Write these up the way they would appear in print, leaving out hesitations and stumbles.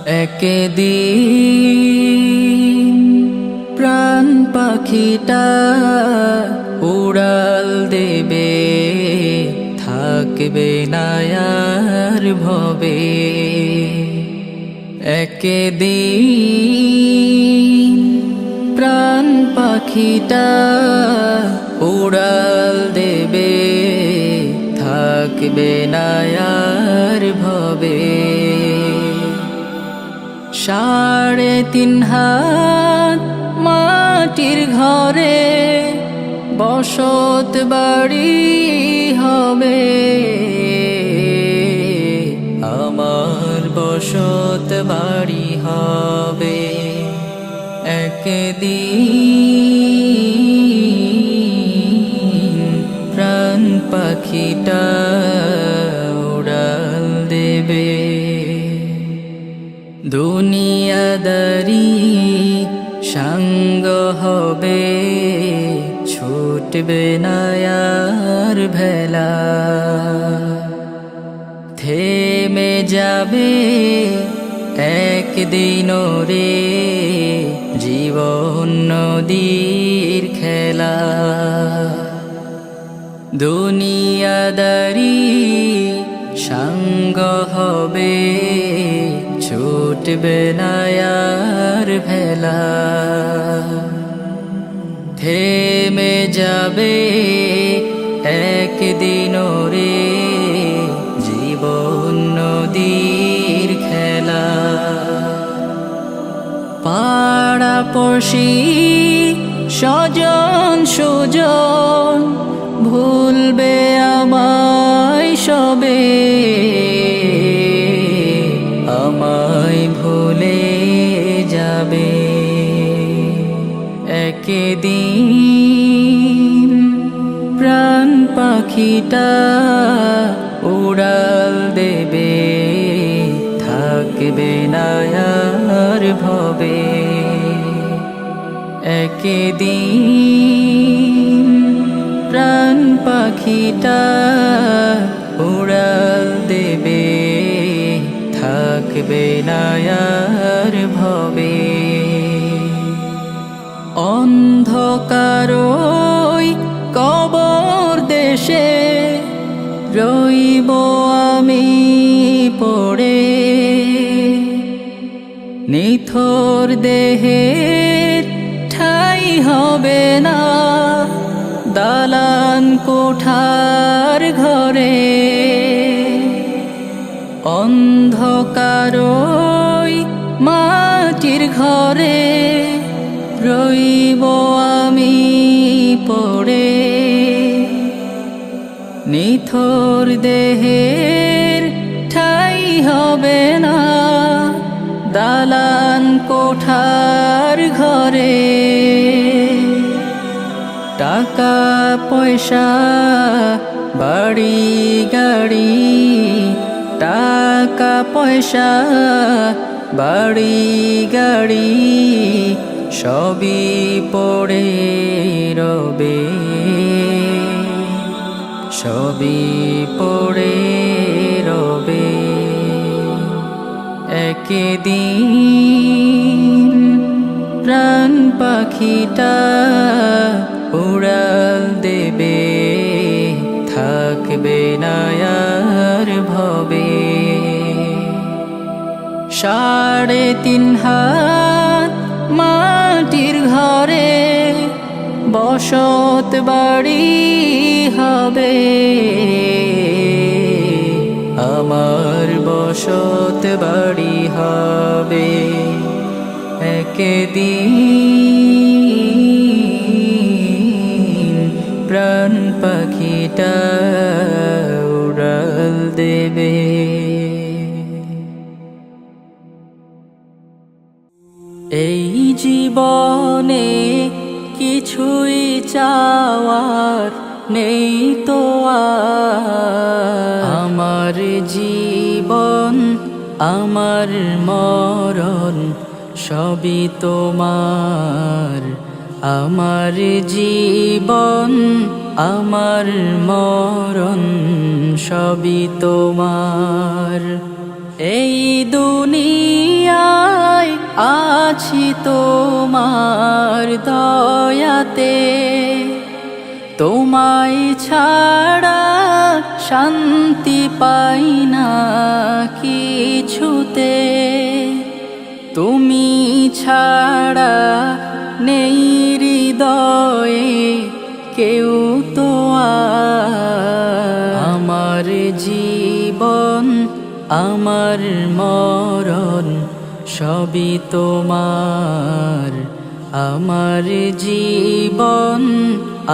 একদিন প্রাণ পাখিটা উড়াল দেবে, থাকবে না আর ভবে। একদিন প্রাণ পাখিটা উড়াল দেবে, থাকবে না আর ভবে। 3.5 হাত মাটির ঘরে বসত বাড়ি হবে, আমার বসত বাড়ি হবে। একদিন প্রাণ পাখিটা উড়াল দেবে। দুনিয়াদারি সঙ্গ হবে, ছুটবে না আর ভেলা। থেমে যাবে একদিন রে জীবন নদীর খেলা। দুনিয়াদারি সঙ্গ হবে, ছুটবে না আর ভেলা। থেমে যাবে একদিন রে জীবন নদীর খেলা। পাড়াপড়শি স্বজন সুজন ভুলবে আমায় সবে, আমায় ভুলে যাবে। একদিন প্রাণ পাখিটা উড়াল দেবে, থাকবে না আর ভবে। একদিন প্রাণ পাখিটা উড়াল দেবে, থাকবে না আর ভবে। অন্ধকারই কবর দেশে রইব আমি পড়ে, নিথর দেহের ঠাই হবে না দালান কোঠার ঘরে। অন্ধকারই মাটির ঘরে রইব আমি পড়ে, নিথর দেহের ঠাই হবে না দালান কোঠার ঘরে। টাকা পয়সা বাড়ি গাড়ি, টাকা পয়সা বাড়ি গাড়ি সবই পড়ে রবে, সবই পড়ে রবে। একদিন প্রাণ পাখিটা উড়াল দেবে, থাকবে না আর ভবে। 3.5 হাত মাটির ঘরে বসত বাড়ি হবে, আমার বসত বাড়ি হবে। একদিন প্রাণ পাখিটা উড়াল দেবে। এই জীবনে কিছুই চাওয়ার নেই তো আর, আমার জীবন আমার মরণ সবই তোমার। আমার জীবন আমার মরণ সবই তোমার। এই দুনিয়া আছি তোমার দয়াতে, তোমায় ছাড়া শান্তি পাই না কিছুতে, তুমি ছাড়া নেই হৃদয়ে কেউ তো আমার জীবন আমার মরণ সবই তোমার, আমার জীবন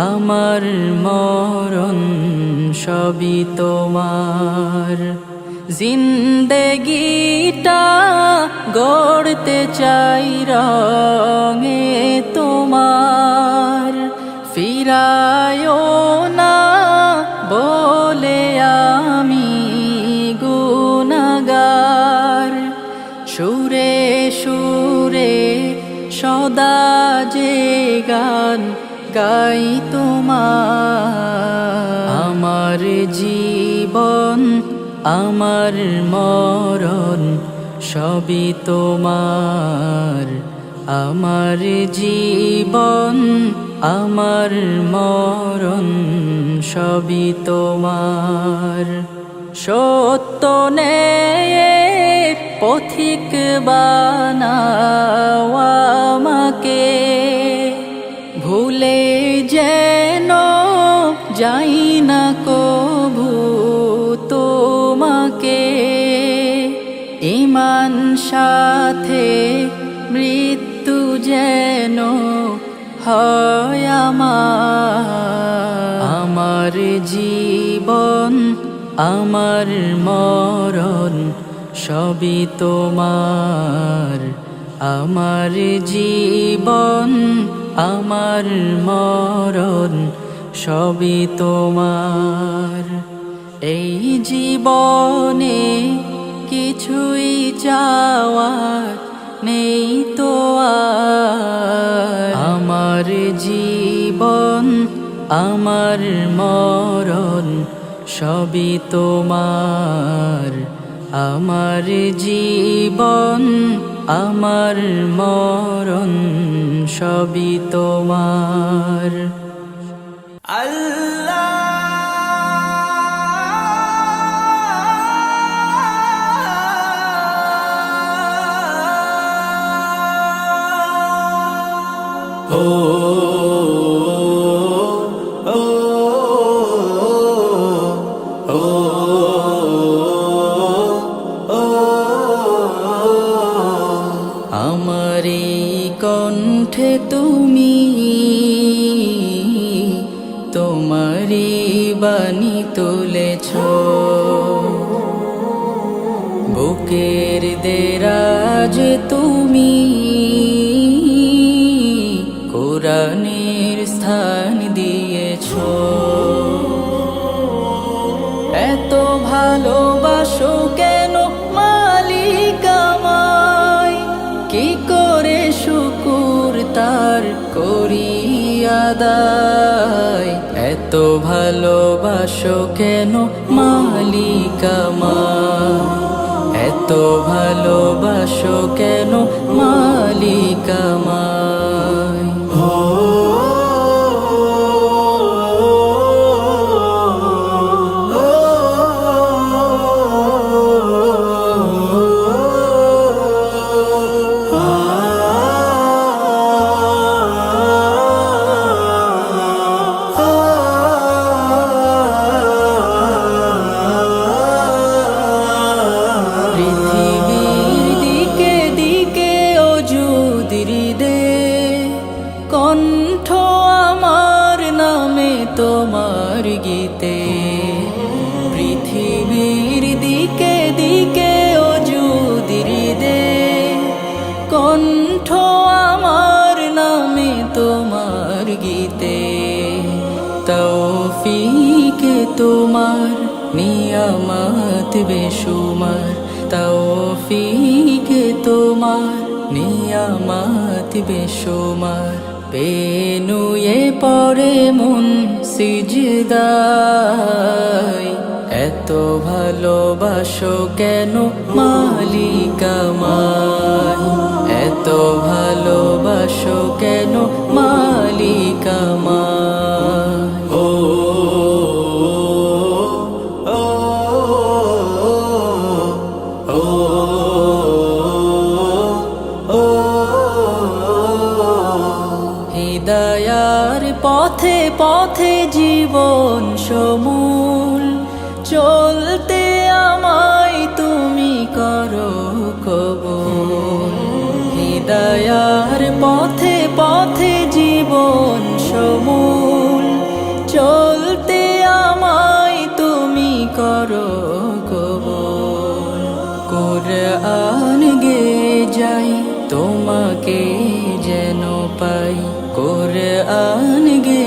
আমার মরণ সবই তোমার। জিন্দেগিটা গড়তে চাই রঙে তোমার, ফিরায়ো না বলে আমি গুনাহগার, সুরে সুরে সদা যে গান গাই তোমার। আমার জীবন আমার মরণ সবই তোমার, আমার জীবন আমার মরণ সবই তোমার। সত্য ন্যায়ের পথিক বানাও আমাকে, ভুলে যেন যাই না কভু তোমাকে, ঈমান সাথে মৃত্যু যেন হয় আমার জীবন আমার মরণ সবই তোমার, আমার জীবন আমার মরণ সবই তোমার। এই জীবনে কিছুই চাওয়ার নেই তো আর, আমার জীবন আমার মরণ সবই তোমার, আমার জীবন আমার মরণ সবই তোমার। আল্লাহ আমার এই কণ্ঠে তুমি তোমারি বাণী তুলেছ, বুকের দেরাজ তুমি কোরআনের স্থান দিয়েছ। এত ভালোবাসো কেন মালিক আমায়, কি করে শুকুর তার করি আদায়। এত ভালোবাসো কেন মালিক আমায়, এত ভালোবাসো কেন মালিক আমায়। কণ্ঠ আমার নামে তোমার গীতে, পৃথিবীর দিকে দিকে ওজুদির দে, কণ্ঠ আমার নামে তোমার গীতে। তৌফিকে তোমার নিয়ামত বেশুমার, তৌফিকে তোমার নিয়ামত বেশুমার। পেনুয়ে পড়ে মন সিজদায়, এত ভালোবাসো কেন মালিক আমায়, এত পথে পথে জীবন সমূল চলতে আমায় তুমি করো কবুল। হিদায়ার পথে পথে জীবন সমূল চলতে আমায় তুমি করো কবুল। কুরআন গে যাই তোমাকে যেন পাই, কুরআন গে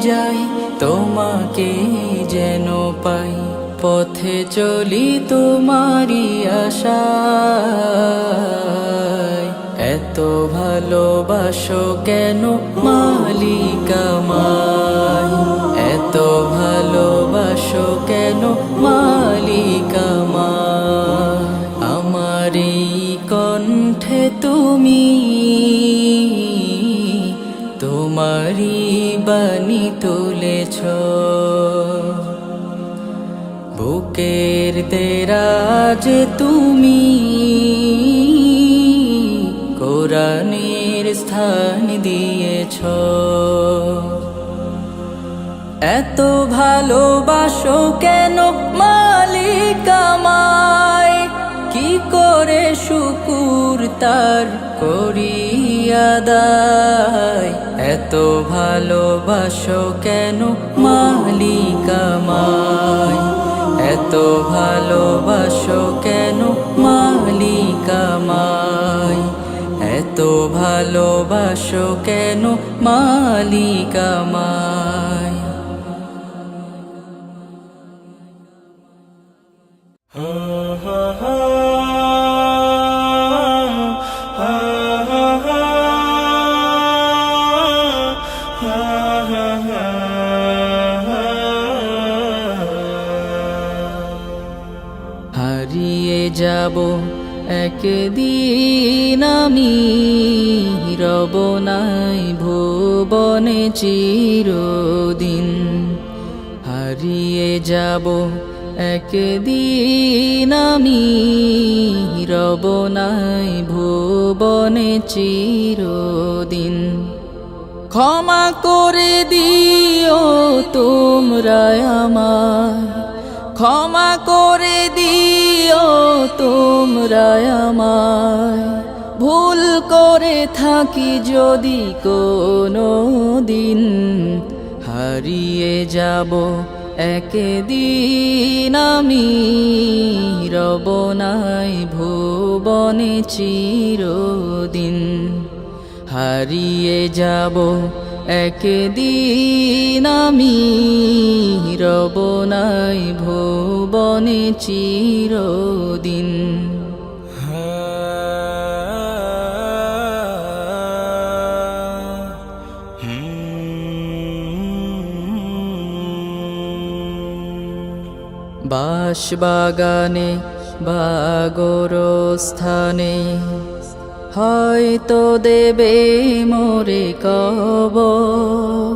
যাই তোমাকে যেন পাই। পথে চলি তোমারি আশায়, এত ভালোবাসো কেন মালিক আমায়, এত ভালোবাসো কেন মালিক আমায়। আমার এই কণ্ঠে তুমি তোমারি বাণী তুলেছ, বুকের দেরাজ তুমি কোরআনের স্থান দিয়েছ। এত ভালোবাসো কেন মালিক আমায়, কি করে শুকুর তার করি আদায়। এত ভালোবাসো কেন মালিক আমায়, এত ভালোবাসো কেন মালিক আমায়, এত ভালোবাসো কেন মালিক আমায়। হারিয়ে যাব একদিন আমি, রব নাই ভুবনে চিরদিন। হারিয়ে যাব একদিন আমি, রব নাই ভুবনে চিরদিন। ক্ষমা করে দিও তোমরা আমায়, ক্ষমা করে দিও তোমরা আমায়। ভুল করে থাকি যদি কোনো দিন, হারিয়ে যাব একদিন আমি, রব নাই ভুবনে চিরদিন। হারিয়ে যাব একদিন আমি, রব নাই ভুবনে চিরদিন। বাঁশবাগানে বা গোরস্থানে হয়তো দেবে মোরে কবর।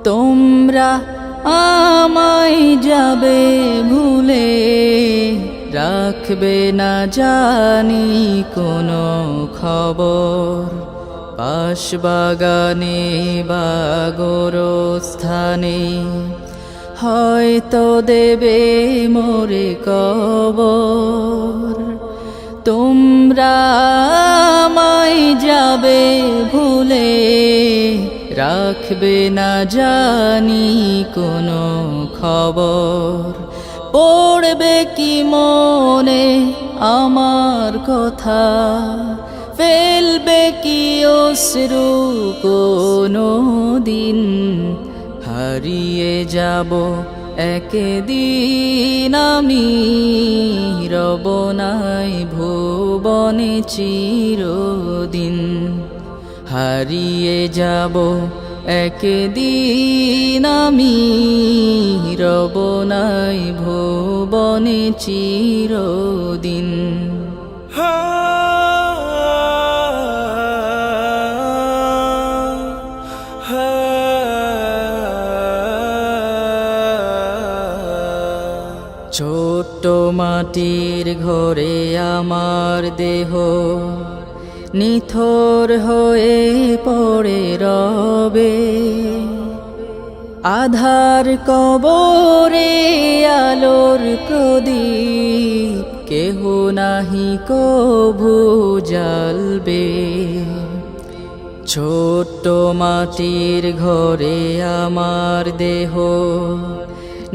তোমরা আমায় যাবে ভুলে, রাখবে না জানি কোনো খবর। বাঁশবাগানে বা গোরস্থানে হয়তো দেবে মোরে কবর। তোমরা আমায় যাবে ভুলে, রাখবে না জানি কোনো খবর। পড়বে কি মনে আমার কথা, ফেলবে কি অশ্রু কোনো দিন। হারিয়ে যাব একদিন আমি, রব নাই ভুবনে চিরদিন। হারিয়ে যাব একদিন আমি, রব নাই ভুবনে চিরদিন। ছোট্ট মাটির ঘরে আমার দেহ নিথর হয়ে পড়ে রবে। আধার কবরে আলোর প্রদীপ কেহ নাহি কভু জ্বালবে। ছোট্ট মাটির ঘরে আমার দেহ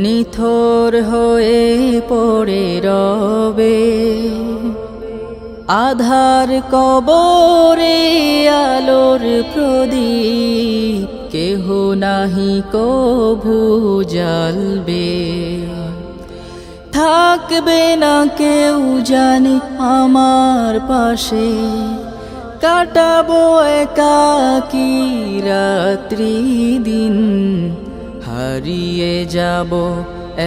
নিথর হয়ে পড়ে রবে। আধার কবরে আলোর প্রদীপ কেহ নাহি কভু জ্বালবে। থাকবে না কেউ জানি আমার পাশে, কাটাবো একাকী রাত্রি দিন। হারিয়ে যাব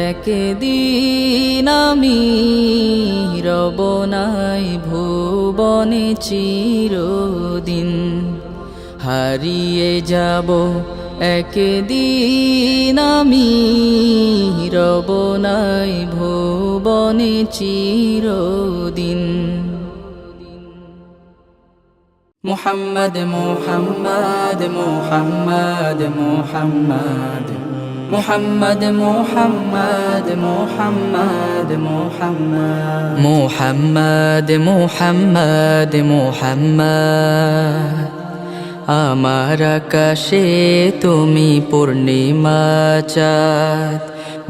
একদিন আমি, রব নাই ভুবনে চিরদিন। হারিয়ে যাব একদিন আমি, রব নাই ভুবনে চিরদিন। মুহাম্মদ মুহাম্মদ মুহাম্মদ মুহাম্মদ মুহাম্মদ মুহাম্মদ মুহাম্মদ মুহাম্মদ মুহাম্মদ মুহাম্মদ। আমার আকাশে তুমি পূর্ণিমা চাঁদ।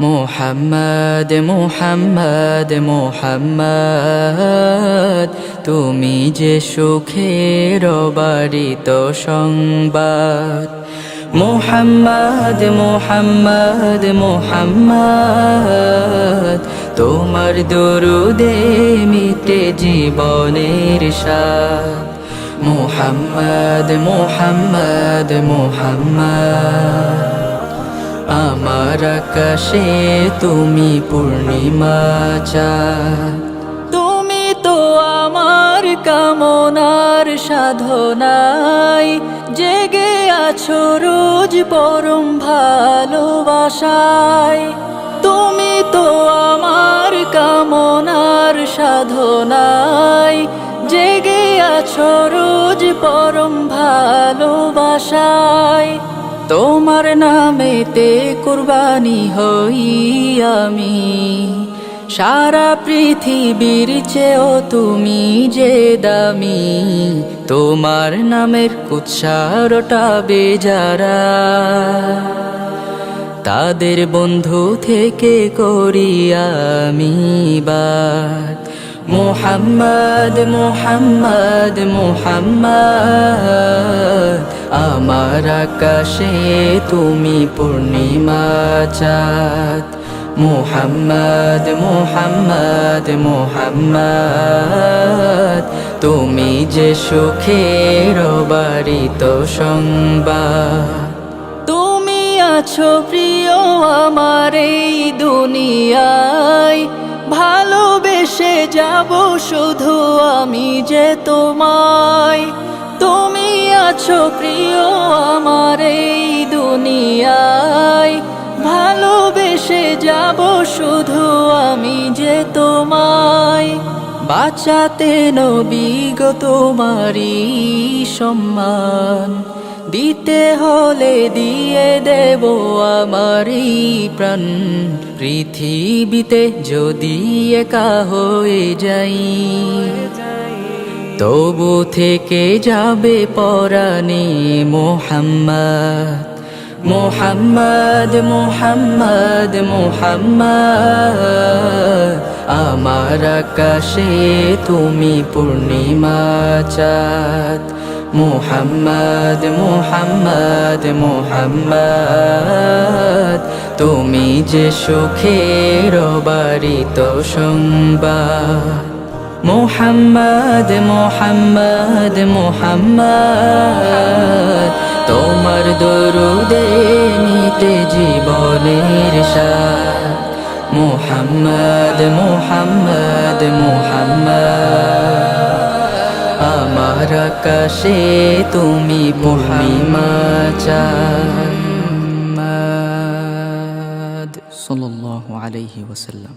মুহাম্মদ মুহাম্মদ মুহাম্মদ, তুমি যে সুখের বারিত সংবাদ। মুহাম্মদ মুহাম্মদ মুহাম্মদ, তোমার দরুদে মিটে জীবনের স্বাদ। মুহাম্মদ মুহাম্মদ মুহাম্মদ, আমার আকাশে তুমি পূর্ণিমা চাঁদ। তুমি তো আমার কামনার সাধনায়, জেগে আছো রোজ পরম ভালোবাসায়। তুমি তো আমার কামনার সাধনায়, জেগে আছো রোজ পরম ভালোবাসায়। তোমার নামেতে কুরবানি হই আমি, সারা পৃথিবীর চেয়েও তুমি যে দামি। তোমার নামের উচ্চারটাবে যারা, তাদের বন্ধু থেকে করি আমি বাত। মুহাম্মদ মুহাম্মদ মুহাম্মদ, আমার আকাশে তুমি পূর্ণিমা চাঁদ। মুহাম্মদ মুহাম্মদ মুহাম্মদ, তুমি যে সুখের বারিত সংবাদ। তুমি আছো প্রিয় আমার এই দুনিয়ায়, ভালোবেসে যাব শুধু আমি যে তোমায়। তুমি আছো প্রিয় আমার এই দুনিয়ায়, ভালোবেসে যাব শুধু আমি যে তোমায়। বাঁচাতে নবী গো তোমারই সম্মান, দিতে হলে দিয়ে দেব আমারই প্রাণ। পৃথিবীতে যদি একা হয়ে যাই, তবু থেকে যাবে পরাণে মুহাম্মদ। মুহাম্মদ মুহাম্মদ মুহাম্মদ, আমার আকাশে তুমি পূর্ণিমা চাঁদ। মুহাম্মদ মুহাম্মদ মুহাম্মদ, তুমি যে সুখের বারিত সংবাদ। মুহাম্মদ মুহাম্মদ মুহাম্মদ, তোমার দরুদে মিটে জীবনের স্বাদ। মুহাম্মদ মুহাম্মদ মুহাম্মদ, আমার আকাশে তুমি পূর্ণিমা চাঁদ। সাল্লাল্লাহু আলাইহি ওয়াসাল্লাম।